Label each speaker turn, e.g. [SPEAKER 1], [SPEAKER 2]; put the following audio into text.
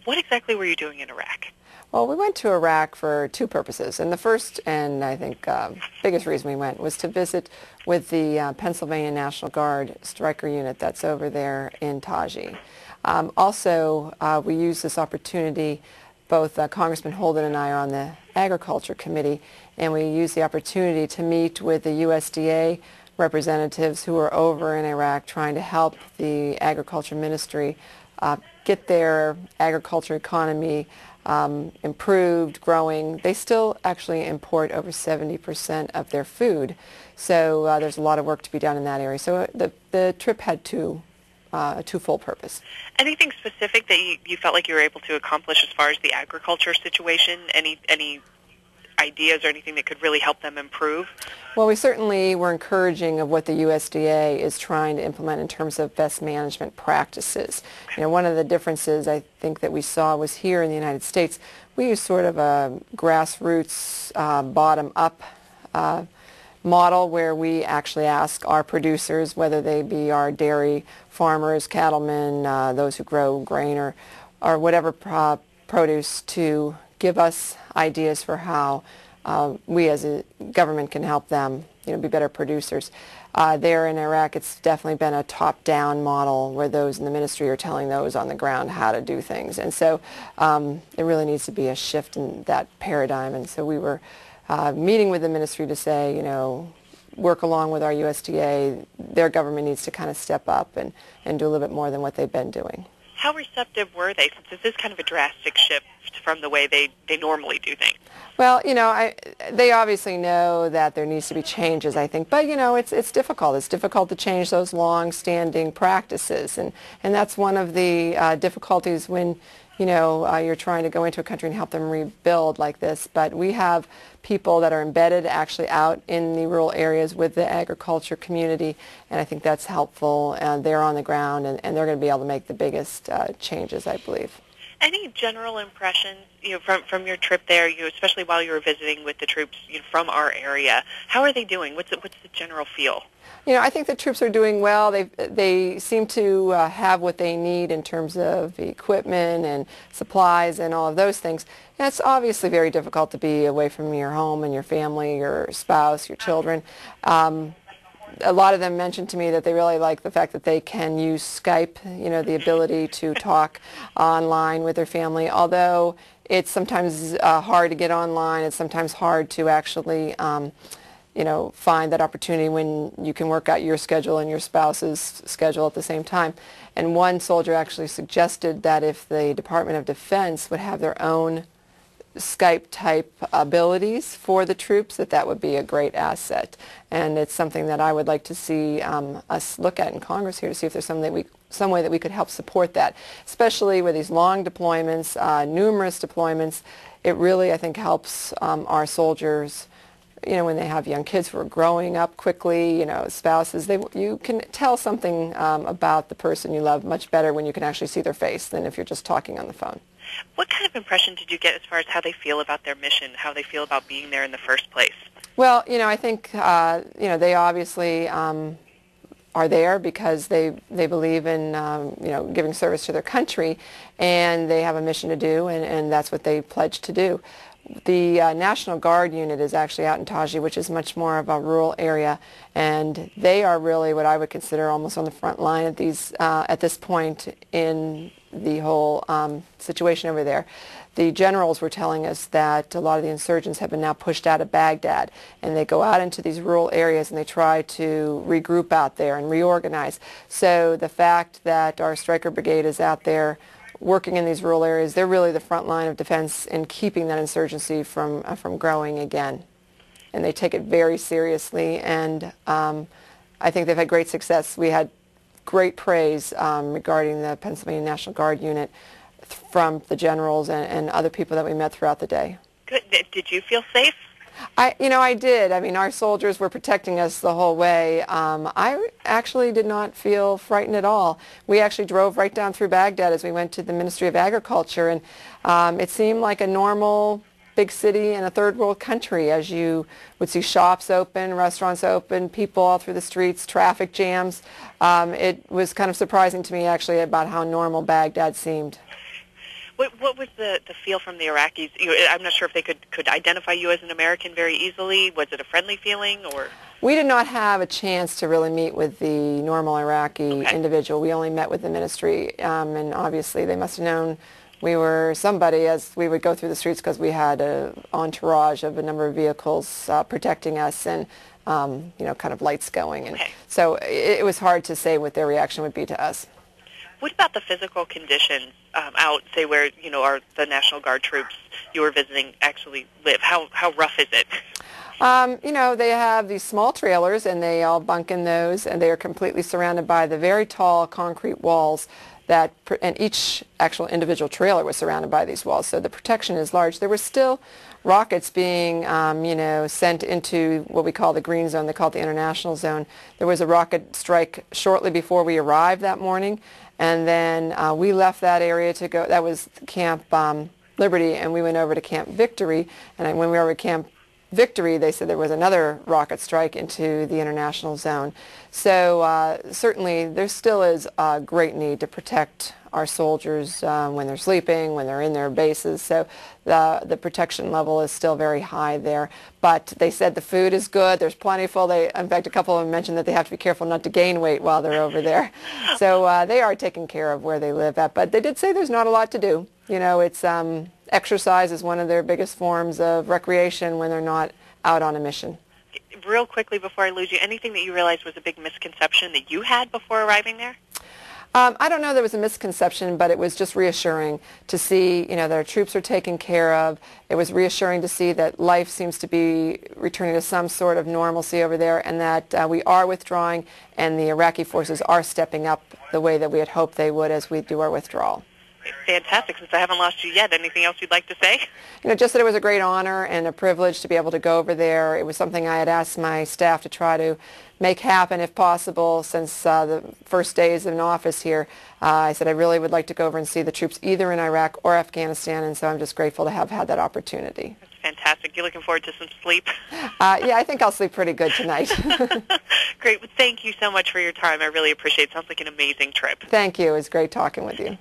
[SPEAKER 1] What exactly were you doing in Iraq?
[SPEAKER 2] Well, we went to Iraq for two purposes, and the first and I think biggest reason we went was to visit with the Pennsylvania National Guard Stryker unit that's over there in Taji. Also, we used this opportunity, both Congressman Holden and I are on the Agriculture Committee, and we used the opportunity to meet with the USDA representatives who are over in Iraq trying to help the Agriculture Ministry get their agriculture economy improved, growing. They still actually import over 70% of their food, so there's a lot of work to be done in that area. So the trip had twofold purpose.
[SPEAKER 1] Anything specific that you felt like you were able to accomplish as far as the agriculture situation? Any ideas or anything that could really help them improve?
[SPEAKER 2] Well, we certainly were encouraging of what the USDA is trying to implement in terms of best management practices. You know, one of the differences I think that we saw was here in the United States, we use sort of a grassroots, bottom-up model where we actually ask our producers, whether they be our dairy farmers, cattlemen, those who grow grain or whatever produce, to give us ideas for how we as a government can help them, be better producers. There in Iraq, it's definitely been a top-down model where those in the ministry are telling those on the ground how to do things. And so there really needs to be a shift in that paradigm. And so we were meeting with the ministry to say, work along with our USDA. Their government needs to kind of step up and do a little bit more than what they've been doing.
[SPEAKER 1] How receptive were they, since this is kind of a drastic shift from the way they normally do things?
[SPEAKER 2] Well, they obviously know that there needs to be changes, I think. But, it's difficult. It's difficult to change those long-standing practices. And that's one of the difficulties when, you're trying to go into a country and help them rebuild like this. But we have people that are embedded actually out in the rural areas with the agriculture community, and I think that's helpful. They're on the ground, and they're going to be able to make the biggest changes, I believe.
[SPEAKER 1] Any general impressions, from your trip there, especially while you were visiting with the troops from our area? How are they doing? What's the general feel?
[SPEAKER 2] I think the troops are doing well. They seem to have what they need in terms of equipment and supplies and all of those things. And it's obviously very difficult to be away from your home and your family, your spouse, your children. A lot of them mentioned to me that they really like the fact that they can use Skype, the ability to talk online with their family. Although it's sometimes hard to get online, it's sometimes hard to actually find that opportunity when you can work out your schedule and your spouse's schedule at the same time. And one soldier actually suggested that if the Department of Defense would have their own Skype-type abilities for the troops, that would be a great asset. And it's something that I would like to see us look at in Congress here to see if there's some way that we could help support that, especially with these long deployments, numerous deployments. It really, I think, helps our soldiers, when they have young kids who are growing up quickly, spouses. You can tell something about the person you love much better when you can actually see their face than if you're just talking on the phone.
[SPEAKER 1] What kind of impression did you get as far as how they feel about their mission, how they feel about being there in the first place?
[SPEAKER 2] Well, I think, they obviously are there because they believe in, giving service to their country, and they have a mission to do, and that's what they pledged to do. The National Guard unit is actually out in Taji, which is much more of a rural area, and they are really what I would consider almost on the front line at this point in the whole situation over there. The generals were telling us that a lot of the insurgents have been now pushed out of Baghdad, and they go out into these rural areas and they try to regroup out there and reorganize. So the fact that our Stryker Brigade is out there working in these rural areas, they're really the front line of defense in keeping that insurgency from growing again. And they take it very seriously, and I think they've had great success. We had great praise regarding the Pennsylvania National Guard unit from the generals and other people that we met throughout the day.
[SPEAKER 1] Good. Did you feel safe?
[SPEAKER 2] I did. I mean, our soldiers were protecting us the whole way. I actually did not feel frightened at all. We actually drove right down through Baghdad as we went to the Ministry of Agriculture, and it seemed like a normal big city in a third world country, as you would see shops open, restaurants open, people all through the streets, traffic jams. It was kind of surprising to me, actually, about how normal Baghdad seemed.
[SPEAKER 1] What was the feel from the Iraqis? I'm not sure if they could identify you as an American very easily. Was it a friendly feeling, or?
[SPEAKER 2] We did not have a chance to really meet with the normal Iraqi
[SPEAKER 1] Okay.
[SPEAKER 2] individual. We only met with the ministry, and obviously they must have known we were somebody as we would go through the streets because we had an entourage of a number of vehicles protecting us and kind of lights going. And
[SPEAKER 1] Okay.
[SPEAKER 2] so it was hard to say what their reaction would be to us.
[SPEAKER 1] What about the physical conditions out, say, where the National Guard troops you were visiting actually live? How rough is it?
[SPEAKER 2] They have these small trailers, and they all bunk in those, and they are completely surrounded by the very tall concrete walls and each actual individual trailer was surrounded by these walls, so the protection is large. There were still rockets being, sent into what we call the green zone. They call it the international zone. There was a rocket strike shortly before we arrived that morning, and then we left that area to go. That was Camp Liberty, and we went over to Camp Victory, and when we were at Camp Victory, they said there was another rocket strike into the international zone. So certainly there still is a great need to protect our soldiers when they're sleeping, when they're in their bases. So the protection level is still very high there. But they said the food is good. There's plentiful. In fact, a couple of them mentioned that they have to be careful not to gain weight while they're over there. So they are taking care of where they live at. But they did say there's not a lot to do. It's exercise is one of their biggest forms of recreation when they're not out on a mission.
[SPEAKER 1] Real quickly before I lose you, anything that you realized was a big misconception that you had before arriving there?
[SPEAKER 2] I don't know there was a misconception, but it was just reassuring to see, that our troops are taken care of. It was reassuring to see that life seems to be returning to some sort of normalcy over there, and that we are withdrawing, and the Iraqi forces are stepping up the way that we had hoped they would as we do our withdrawal.
[SPEAKER 1] Fantastic. Since I haven't lost you yet, anything else you'd like to say?
[SPEAKER 2] Just that it was a great honor and a privilege to be able to go over there. It was something I had asked my staff to try to make happen if possible since the first days in office here. I said I really would like to go over and see the troops either in Iraq or Afghanistan, and so I'm just grateful to have had that opportunity.
[SPEAKER 1] That's fantastic. You're looking forward to some sleep?
[SPEAKER 2] Yeah, I think I'll sleep pretty good tonight.
[SPEAKER 1] Great. Well, thank you so much for your time. I really appreciate it. Sounds like an amazing trip.
[SPEAKER 2] Thank you. It was great talking with you.
[SPEAKER 1] Take